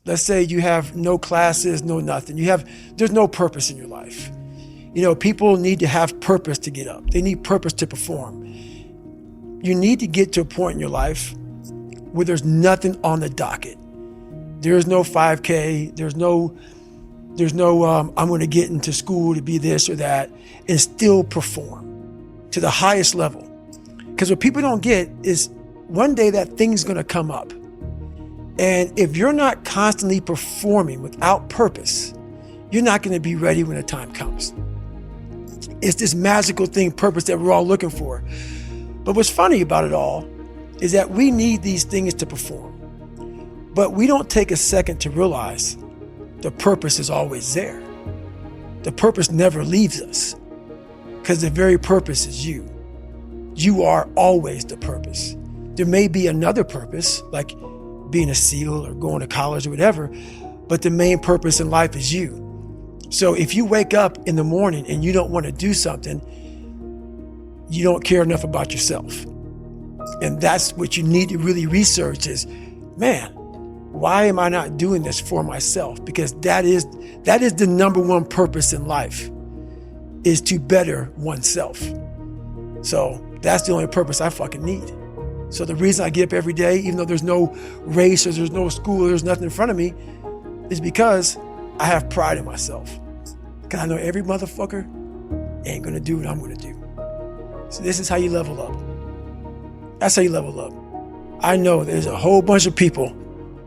Let's say you have no classes, no nothing. There's no purpose in your life. You know, people need to have purpose to get up. They need purpose to perform. You need to get to a point in your life where there's nothing on the docket. There's no 5K. There's no I'm going to get into school to be this or that and still perform to the highest level. Because what people don't get is one day that thing's going to come up. And if you're not constantly performing without purpose, you're not going to be ready when the time comes. It's this magical thing, purpose, that we're all looking for. But what's funny about it all is that we need these things to perform. But we don't take a second to realize the purpose is always there. The purpose never leaves us because the very purpose is you. You are always the purpose. There may be another purpose, like being a SEAL or going to college or whatever, but the main purpose in life is you. So if you wake up in the morning and you don't want to do something, you don't care enough about yourself. And that's what you need to really research is, man, why am I not doing this for myself? Because that is the number one purpose in life, is to better oneself. So that's the only purpose I fucking need. So the reason I get up every day, even though there's no race or there's no school, there's nothing in front of me, is because I have pride in myself. Because I know every motherfucker ain't gonna do what I'm gonna do. So this is how you level up. That's how you level up. I know there's a whole bunch of people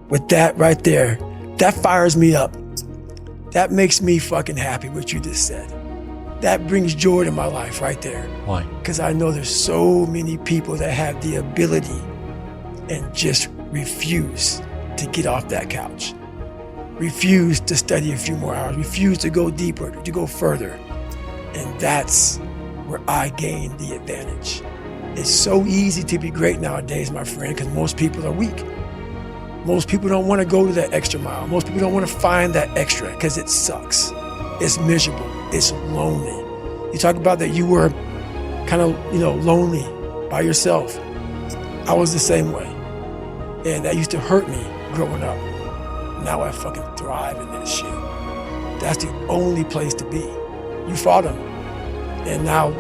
with that right there. That fires me up. That makes me fucking happy, what you just said. That brings joy to my life right there. Why? Because I know there's so many people that have the ability and just refuse to get off that couch. Refuse to study a few more hours. Refuse to go deeper, to go further. And that's where I gain the advantage. It's so easy to be great nowadays, my friend, because most people are weak. Most people don't want to go to that extra mile. Most people don't want to find that extra because it sucks. It's miserable. It's lonely. You talk about that you were kind of, lonely by yourself. I was the same way. And that used to hurt me growing up. Now I fucking thrive in that shit. That's the only place to be. You fought them. And now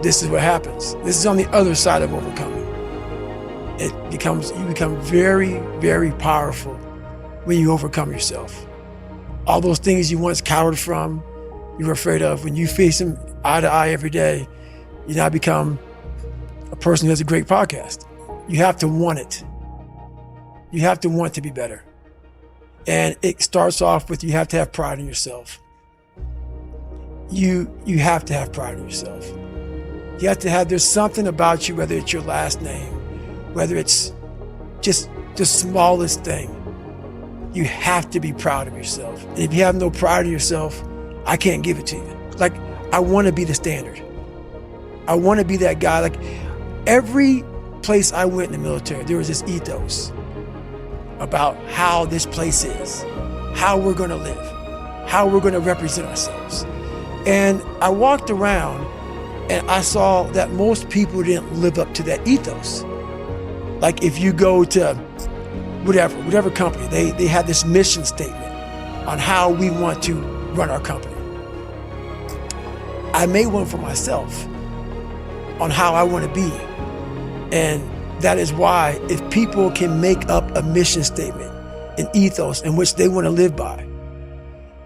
this is what happens. This is on the other side of overcoming. You become very, very powerful when you overcome yourself. All those things you once cowered from, you were afraid of, when you face them eye to eye every day, you now become a person who has a great podcast. You have to want it. You have to want to be better. And it starts off with, you have to have pride in yourself. You have to have pride in yourself. You have to have, there's something about you, whether it's your last name, whether it's just the smallest thing, you have to be proud of yourself. And if you have no pride in yourself, I can't give it to you. Like, I want to be the standard. I want to be that guy. Like, every place I went in the military, there was this ethos about how this place is, how we're going to live, how we're going to represent ourselves. And I walked around and I saw that most people didn't live up to that ethos. Like, if you go to whatever company, they had this mission statement on how we want to run our company. I made one for myself on how I want to be. And that is why, if people can make up a mission statement, an ethos in which they want to live by,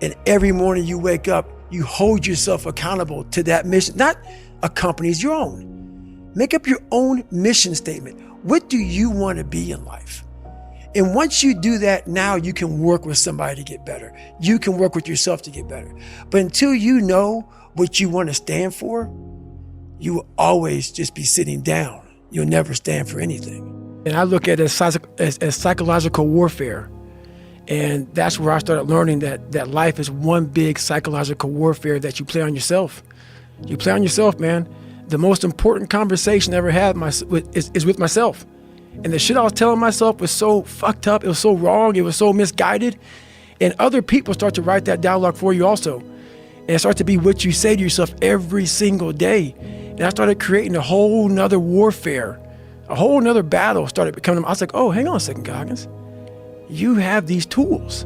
and every morning you wake up, you hold yourself accountable to that mission, not a company's, your own. Make up your own mission statement. What do you want to be in life? And once you do that, now you can work with somebody to get better. You can work with yourself to get better. But until you know what you want to stand for, you will always just be sitting down. You'll never stand for anything. And I look at it as psychological warfare. And that's where I started learning that life is one big psychological warfare that you play on yourself. You play on yourself, man. The most important conversation I ever had is with myself. And the shit I was telling myself was so fucked up. It was so wrong. It was so misguided. And other people start to write that dialogue for you also. And it starts to be what you say to yourself every single day. And I started creating a whole nother warfare. A whole nother battle started becoming. I was like, oh, hang on a second, Goggins. You have these tools.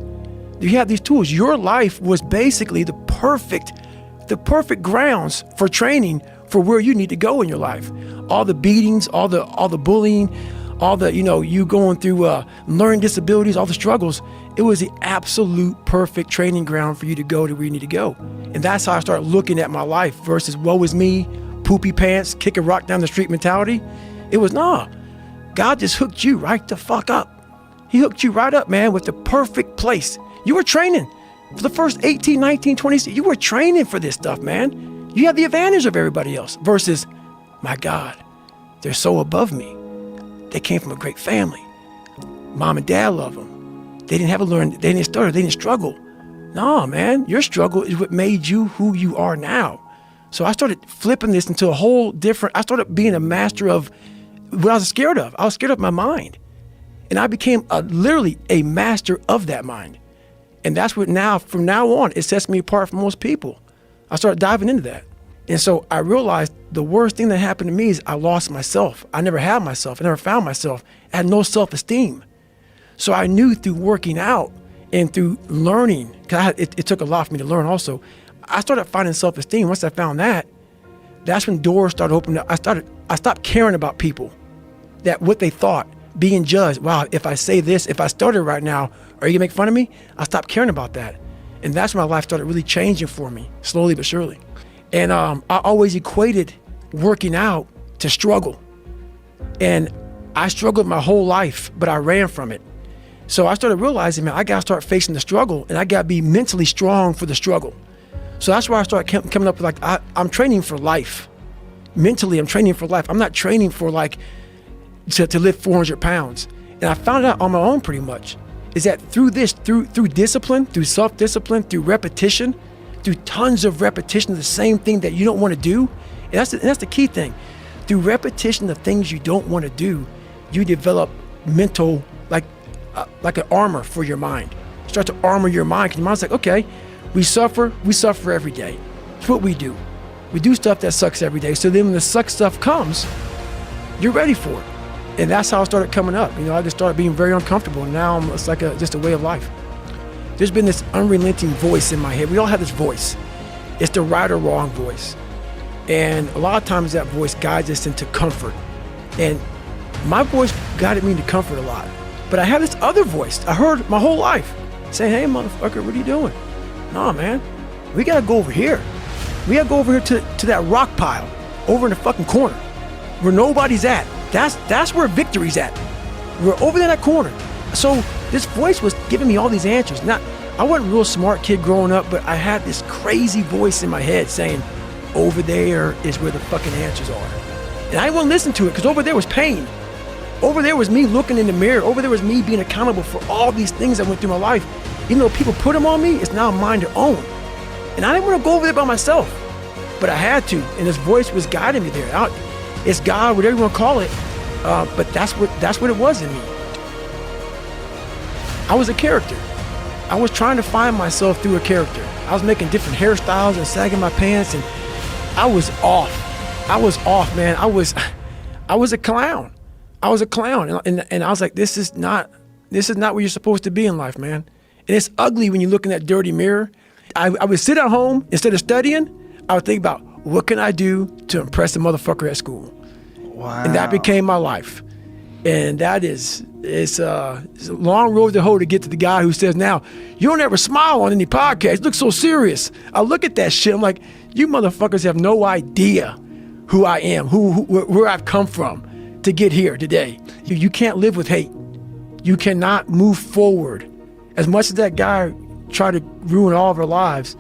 You have these tools. Your life was basically the perfect grounds for training for where you need to go in your life. All the beatings, all the bullying, all the, you going through learning disabilities, all the struggles. It was the absolute perfect training ground for you to go to where you need to go. And that's how I started looking at my life versus woe is me, poopy pants, kick a rock down the street mentality. It was, nah, God just hooked you right the fuck up. He hooked you right up, man, with the perfect place. You were training for the first 18, 19, 20, you were training for this stuff, man. You have the advantage of everybody else versus, my God, they're so above me. They came from a great family. Mom and dad love them. They didn't have to learn, they didn't stutter, they didn't struggle. No, man, your struggle is what made you who you are now. So I started flipping this into a whole different, I started being a master of what I was scared of. I was scared of my mind. And I became literally a master of that mind. And that's what now, from now on, it sets me apart from most people. I started diving into that. And so I realized the worst thing that happened to me is I lost myself. I never had myself. I never found myself. I had no self-esteem. So I knew through working out and through learning, because it took a lot for me to learn also, I started finding self-esteem. Once I found that, that's when doors started opening up. I stopped caring about people, that what they thought, being judged. Wow, if I say this, if I started right now, are you gonna make fun of me? I stopped caring about that. And that's when my life started really changing for me, slowly but surely. And I always equated working out to struggle. And I struggled my whole life, but I ran from it. So I started realizing, man, I gotta start facing the struggle and I gotta be mentally strong for the struggle. So that's why I started coming up with I'm training for life. Mentally, I'm training for life. I'm not training for to lift 400 pounds. And I found out on my own pretty much, is that through discipline, through self-discipline, through repetition, through tons of repetition of the same thing that you don't want to do, and that's the key thing. Through repetition of things you don't want to do, you develop mental, like an armor for your mind. You start to armor your mind, because your mind's like, okay, we suffer every day. It's what we do. We do stuff that sucks every day. So then when the suck stuff comes, you're ready for it. And that's how I started coming up. I just started being very uncomfortable. And now it's like just a way of life. There's been this unrelenting voice in my head. We all have this voice. It's the right or wrong voice. And a lot of times that voice guides us into comfort. And my voice guided me into comfort a lot. But I had this other voice I heard my whole life saying, hey, motherfucker, what are you doing? Nah, man, we got to go over here. We got to go over here to that rock pile over in the fucking corner where nobody's at. That's where victory's at. We're over there in that corner. So this voice was giving me all these answers. Now, I wasn't a real smart kid growing up, but I had this crazy voice in my head saying, over there is where the fucking answers are. And I didn't want to listen to it because over there was pain. Over there was me looking in the mirror. Over there was me being accountable for all these things that went through my life. Even though people put them on me, it's now mine to own. And I didn't want to go over there by myself, but I had to. And this voice was guiding me there. It's God, whatever you want to call it, but that's what it was in me. I was a character. I was trying to find myself through a character. I was making different hairstyles and sagging my pants, and I was off. I was off, man. I was a clown. I was a clown, and I was like, this is not where you're supposed to be in life, man. And it's ugly when you look in that dirty mirror. I would sit at home, instead of studying, I would think about, what can I do to impress the motherfucker at school? Wow. And that became my life. And it's a long road to hoe to get to the guy who says, now, you don't ever smile on any podcast. You look so serious. I look at that shit, I'm like, you motherfuckers have no idea who I am, where I've come from to get here today. You can't live with hate. You cannot move forward. As much as that guy tried to ruin all of our lives,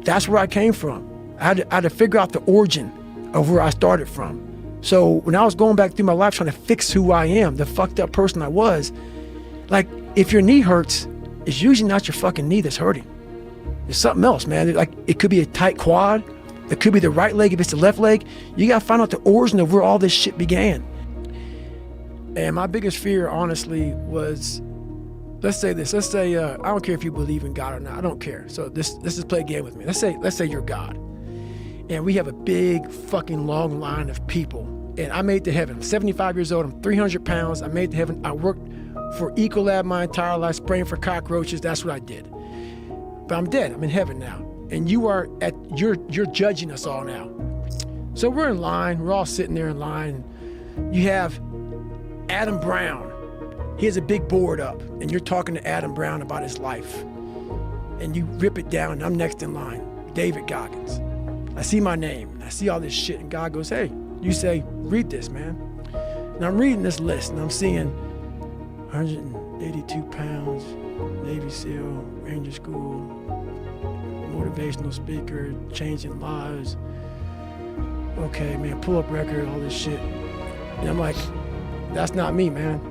that's where I came from. I had to figure out the origin of where I started from. So when I was going back through my life trying to fix who I am, the fucked up person I was, like, if your knee hurts, it's usually not your fucking knee that's hurting. It's something else, man. Like, it could be a tight quad. It could be the right leg if it's the left leg. You gotta find out the origin of where all this shit began. And my biggest fear, honestly, was, let's say this. Let's say, I don't care if you believe in God or not. I don't care. So let's just play a game with me. Let's say you're God. And we have a big fucking long line of people. And I made it to heaven. I'm 75 years old. I'm 300 pounds. I made it to heaven. I worked for Ecolab my entire life, spraying for cockroaches. That's what I did. But I'm dead. I'm in heaven now. And you're judging us all now. So we're in line. We're all sitting there in line. You have Adam Brown. He has a big board up, and you're talking to Adam Brown about his life. And you rip it down, and I'm next in line, David Goggins. I see my name, and I see all this shit, and God goes, hey, you say, read this, man. And I'm reading this list, and I'm seeing 182 pounds, Navy SEAL, Ranger School, motivational speaker, changing lives. Okay, man, pull-up record, all this shit. And I'm like, that's not me, man.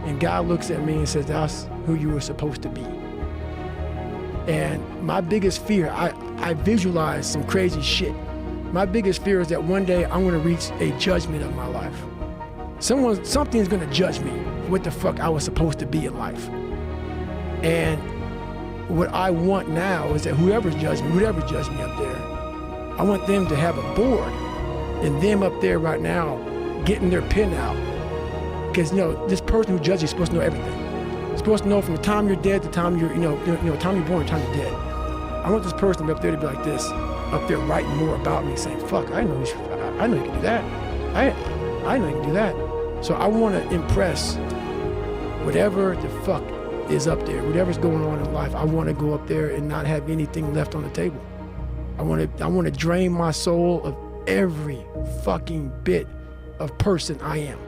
And God looks at me and says, that's who you were supposed to be. And my biggest fear, I visualize some crazy shit. My biggest fear is that one day I'm gonna reach a judgment of my life. Something's gonna judge me for what the fuck I was supposed to be in life. And what I want now is that whoever judged me up there, I want them to have a board and them up there right now getting their pen out. Because, this person who judges you is supposed to know everything. You're supposed to know from the time you're dead to the time you're, time you're born, time you're dead. I want this person up there to be like this, up there writing more about me, saying, fuck, I know you can do that. I know you can do that. So I want to impress whatever the fuck is up there, whatever's going on in life. I want to go up there and not have anything left on the table. I want to drain my soul of every fucking bit of person I am.